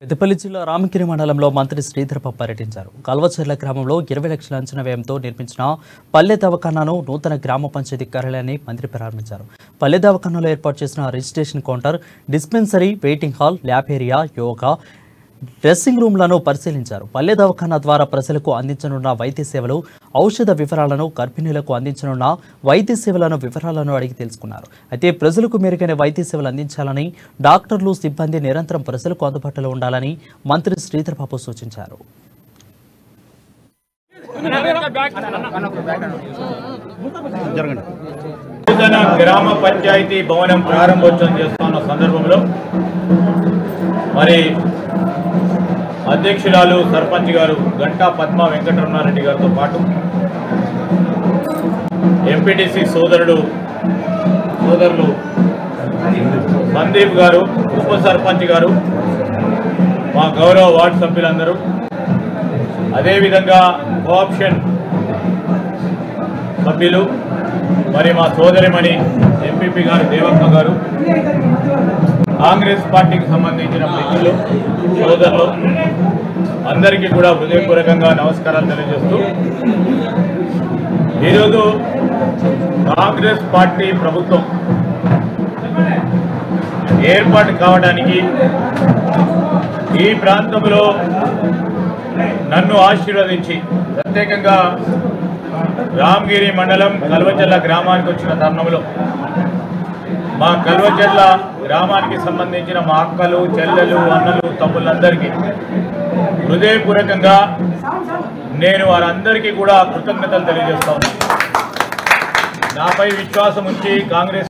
పెద్దపల్లి జిల్లా రామగిరి మండలంలో మంత్రి శ్రీధర్ బాబు పర్యటించారు. కల్వచెర్ల గ్రామంలో 20 లక్షల అంచనా వ్యయంతో నిర్మించిన పల్లె దవాఖానాను నూతన గ్రామ పంచాయతీ కార్యాలయాన్ని మంత్రి ప్రారంభించారు. పల్లె దవాఖానాలో ఏర్పాటు చేసిన registration counter, dispensary, waiting hall, lab area, yoga, dressing రూమ్లను పరిశీలించారు. పల్లె దవాఖానా ద్వారా ప్రజలకు అందించనున్న వైద్య సేవలు, ఔషధ వివరాలను, గర్భిణీలకు అందించనున్న వైద్య సేవలను వివరాలను అడిగి తెలుసుకున్నారు. అయితే ప్రజలకు మెరుగైన వైద్య సేవలు అందించాలని, డాక్టర్లు, సిబ్బంది నిరంతరం ప్రజలకు అందుబాటులో ఉండాలని మంత్రి శ్రీధర్ బాబు సూచించారు. గ్రామ పంచాయతీ భవనం ప్రారంభోత్సవం చేస్తున్న సందర్భంలో మరి అధ్యక్షురాలు సర్పంచ్ గారు గంటా పద్మ వెంకటరమణారెడ్డి గారితో పాటు ఎంపీటీసీ సోదరులు సందీప్ గారు, ఉప సర్పంచ్ గారు, మా గౌరవ వార్డు సభ్యులందరూ, అదేవిధంగా కోఆప్షన్ సభ్యులు, మరి మా సోదరిమణి ఎంపీపీ గారు దేవక్క గారు, కాంగ్రెస్ పార్టీకి సంబంధించిన మిత్రులు, సోదరులు అందరికీ కూడా హృదయపూర్వకంగా నమస్కారాలు తెలియజేస్తూ, ఈరోజు కాంగ్రెస్ పార్టీ ప్రభుత్వం ఏర్పాటు కావడానికి ఈ ప్రాంతంలో నన్ను ఆశీర్వదించి ప్రత్యేకంగా రామగిరి మండలం కల్వచెర్ల గ్రామానికి వచ్చిన తరుణంలో మా కల్వచెర్ల గ్రామానికి సంబంధించిన మా అక్కలు, చెల్లెలు, అన్నలు, తమ్ముళ్ళందరికీ హృదయపూర్వకంగా నేను వారందరికీ కూడా కృతజ్ఞతలు తెలియజేస్తా ఉన్నాను. నాపై విశ్వాసం ఉంచి కాంగ్రెస్